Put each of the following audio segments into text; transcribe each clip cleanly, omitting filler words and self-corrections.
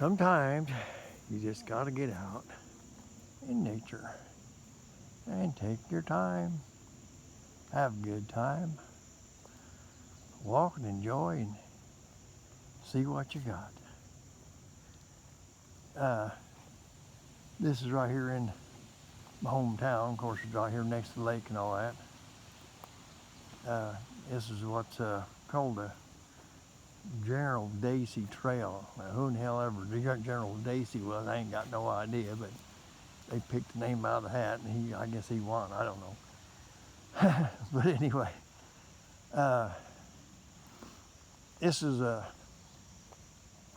Sometimes you just got to get out in nature and take your time, have a good time, walk and enjoy and see what you got. This is right here in my hometown. Of course, it's right here next to the lake and all that. This is what's called the General Dacey Trail. Now, who in the hell ever General Dacey was, I ain't got no idea, but they picked the name out of the hat, and I guess he won. I don't know. But anyway, this is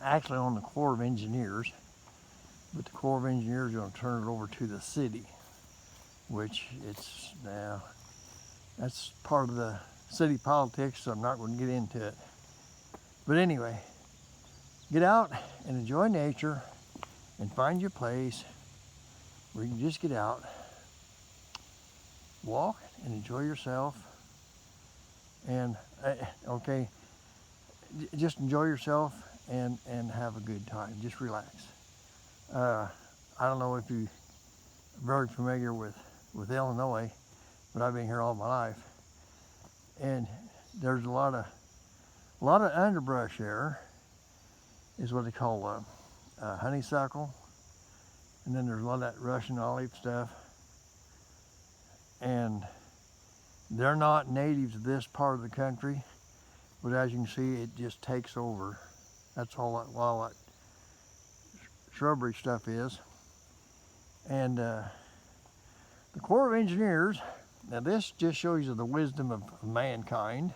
actually on the Corps of Engineers, but the Corps of Engineers are going to turn it over to the city, which it's now, that's part of the city politics, so I'm not going to get into it. But anyway, get out and enjoy nature and find your place where you can just get out, walk and enjoy yourself. And okay, just enjoy yourself and have a good time. Just relax. I don't know if you're very familiar with Illinois, but I've been here all my life. And there's a lot of underbrush there, is what they call honeysuckle. And then there's a lot of that Russian olive stuff. And they're not natives of this part of the country, but as you can see, it just takes over. That's all that shrubbery stuff is. And the Corps of Engineers, now this just shows you the wisdom of mankind.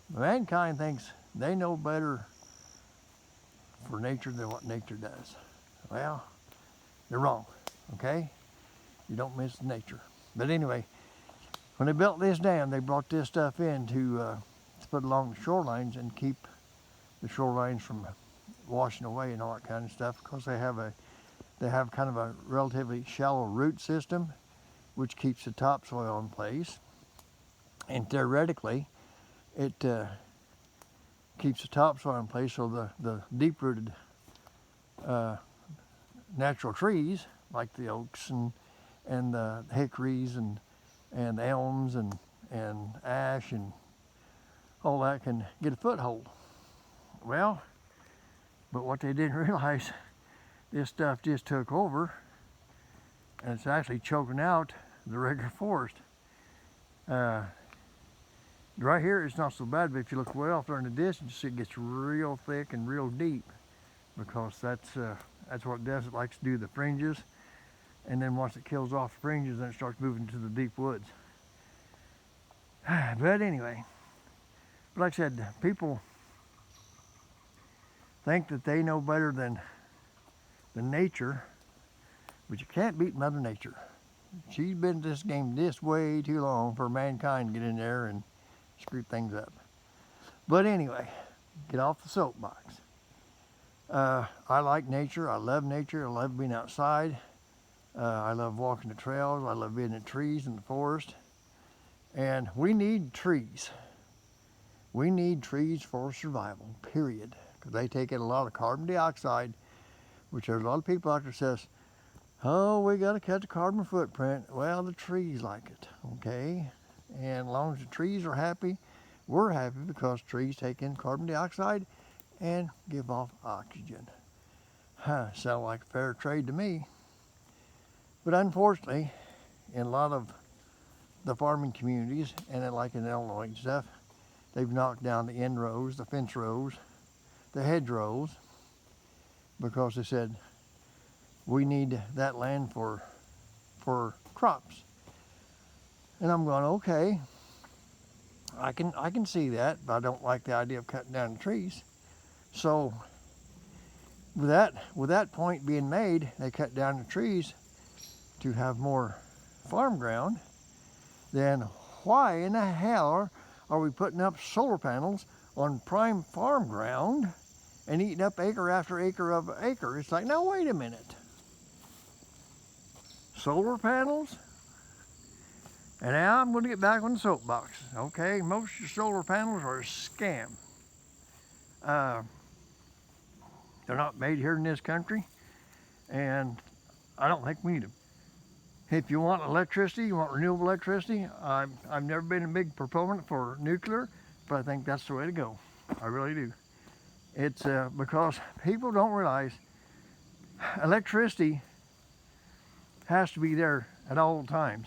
Mankind thinks they know better for nature than what nature does. Well, they're wrong, okay? You don't miss nature. But anyway, when they built this dam, they brought this stuff in to put along the shorelines and keep the shorelines from washing away and all that kind of stuff, because they have kind of a relatively shallow root system, which keeps the topsoil in place. And theoretically, it keeps the topsoil in place, so the deep-rooted natural trees like the oaks and the hickories and elms and ash and all that can get a foothold. Well, but what they didn't realize, this stuff just took over, and it's actually choking out the regular forest. Right here, it's not so bad, but if you look way off there in the distance, it gets real thick and real deep, because that's what it does. It likes to do the fringes, and then once it kills off the fringes, then it starts moving to the deep woods. But anyway, like I said, people think that they know better than nature, but you can't beat Mother Nature. She's been in this game this way too long for mankind to get in there and screw things up. But anyway, get off the soapbox. I like nature. I love nature. I love being outside. I love walking the trails. I love being in trees in the forest. And we need trees. We need trees for survival, period. Because they take in a lot of carbon dioxide, which there's a lot of people out there says, oh, we got to cut the carbon footprint. Well, the trees like it, okay? And as long as the trees are happy, we're happy, because trees take in carbon dioxide and give off oxygen. Sound like fair trade to me. But unfortunately, in a lot of the farming communities, and like in Illinois and stuff, they've knocked down the end rows, the fence rows, the hedgerows, because they said, we need that land for crops. And I'm going, okay, I can see that, but I don't like the idea of cutting down the trees. So with that point being made, they cut down the trees to have more farm ground. Then why in the hell are we putting up solar panels on prime farm ground and eating up acre after acre of acre? It's like, now wait a minute. Solar panels? And now I'm going to get back on the soapbox. Okay, most of your solar panels are a scam. They're not made here in this country, and I don't think we need them. If you want electricity, you want renewable electricity, I've never been a big proponent for nuclear, but I think that's the way to go. I really do. It's because people don't realize electricity has to be there at all times.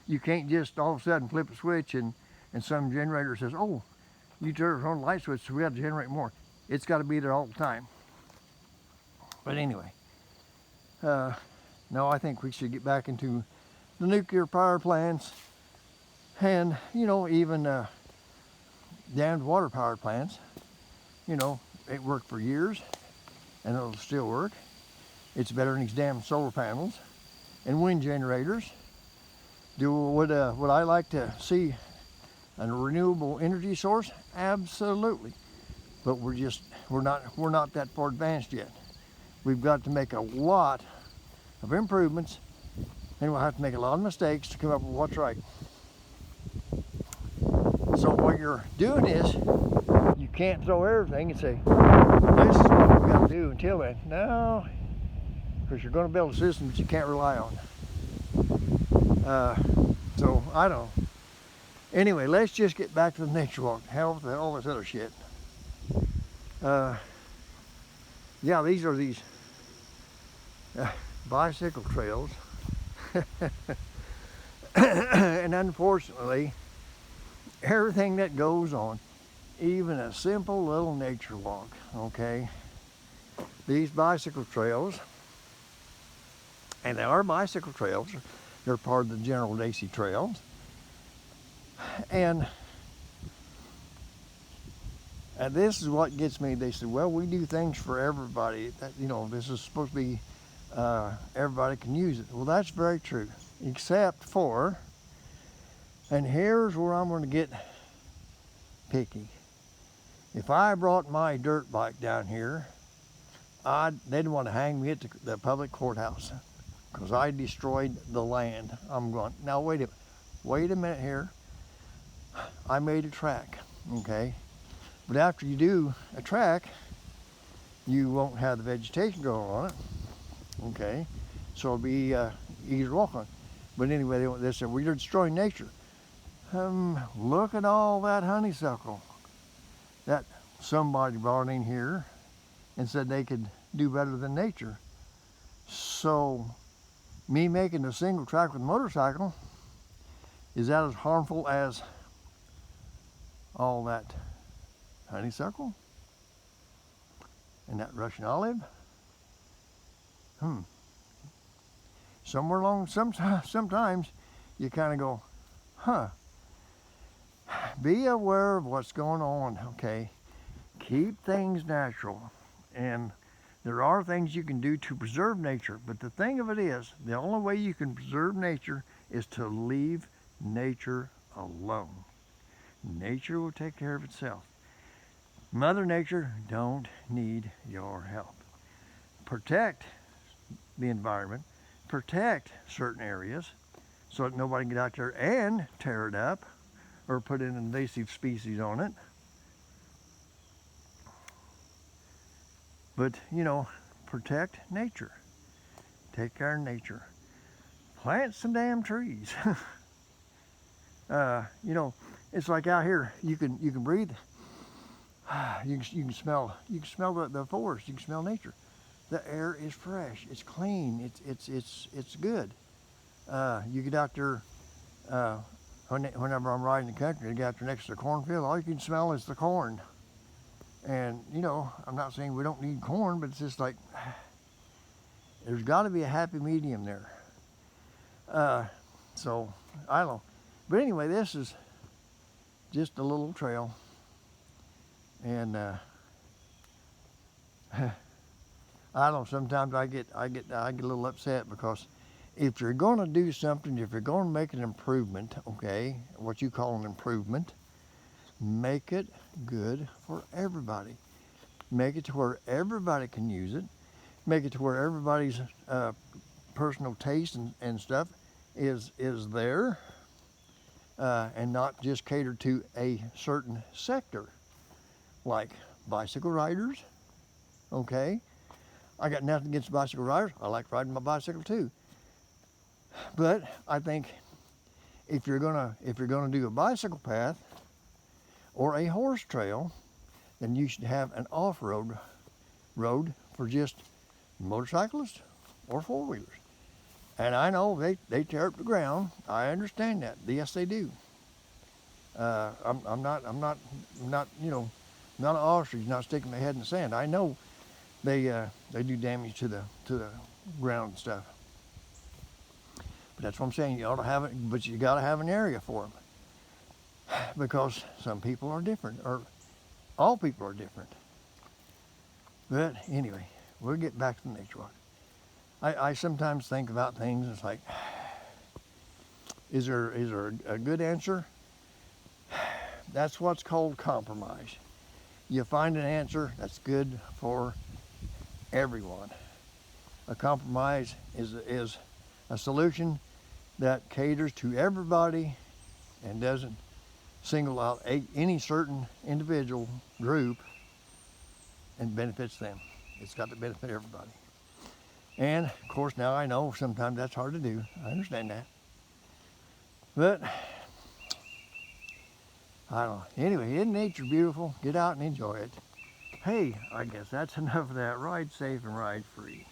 You can't just all of a sudden flip a switch and some generator says, oh, you turned on the light switch, so we got to generate more. It's got to be there all the time. But anyway, no, I think we should get back into the nuclear power plants and, you know, even dammed water power plants. You know, it worked for years and it'll still work. It's better than these damn solar panels and wind generators. Would I like to see a renewable energy source? Absolutely. But we're not that far advanced yet. We've got to make a lot of improvements, and we'll have to make a lot of mistakes to come up with what's right. So what you're doing is, you can't throw everything and say, this is what we got to do until then. No, because you're going to build a system that you can't rely on. So I don't know. Anyway, let's just get back to the nature walk. Hell with all this other shit. Yeah, these are these bicycle trails. And unfortunately, everything that goes on, even a simple little nature walk, okay? These bicycle trails, and they are bicycle trails, they're part of the General Dacey Trails. And this is what gets me. They said, well, we do things for everybody. That, you know, this is supposed to be, everybody can use it. Well, that's very true, except for, and here's where I'm going to get picky. If I brought my dirt bike down here, they'd want to hang me at the public courthouse because I destroyed the land. I'm going, now wait a minute here. I made a track, okay? But after you do a track, you won't have the vegetation growing on it, okay? So it'll be easier to walk on. But anyway, they said, well, you're destroying nature. Look at all that honeysuckle that somebody brought in here and said they could do better than nature. So me making a single track with a motorcycle, is that as harmful as all that honeysuckle and that Russian olive? Somewhere along, sometimes you kind of go, huh. Be aware of what's going on, okay? Keep things natural. And there are things you can do to preserve nature, but the thing of it is, the only way you can preserve nature is to leave nature alone. Nature will take care of itself. Mother Nature don't need your help. Protect the environment, protect certain areas so that nobody can get out there and tear it up or put an invasive species on it. But, you know, protect nature. Take care of nature. Plant some damn trees. You know, it's like out here, you can breathe. You can smell the forest. You can smell nature. The air is fresh. It's clean. It's good. You get out there. Whenever I'm riding the country, you get out there next to the cornfield. All you can smell is the corn. And you know, I'm not saying we don't need corn, but it's just like there's got to be a happy medium there. So I don't know. But anyway, this is just a little trail. And I don't know, sometimes I get a little upset because if you're going to do something, if you're going to make an improvement, okay, what you call an improvement, make it good for everybody. Make it to where everybody can use it. Make it to where everybody's personal taste and stuff is there, and not just cater to a certain sector, like bicycle riders, Okay, I got nothing against bicycle riders. I like riding my bicycle too. But I think if you're gonna do a bicycle path or a horse trail, then you should have an off-road road for just motorcyclists or four-wheelers. And I know they tear up the ground. I understand that. Yes, they do. I'm not, not an ostrich, not sticking my head in the sand. I know they do damage to the ground and stuff. But that's what I'm saying. You ought to have it, but you got to have an area for them, because some people are different, or all people are different. But anyway, we'll get back to the nature walk. I sometimes think about things. It's like, is there a good answer? That's what's called compromise. You find an answer that's good for everyone. A compromise is a solution that caters to everybody and doesn't single out any certain individual group and benefits them. It's got to benefit everybody. And of course, now I know sometimes that's hard to do. I understand that. But I don't know. Anyway, isn't nature beautiful? Get out and enjoy it. Hey, I guess that's enough of that. Ride safe and ride free.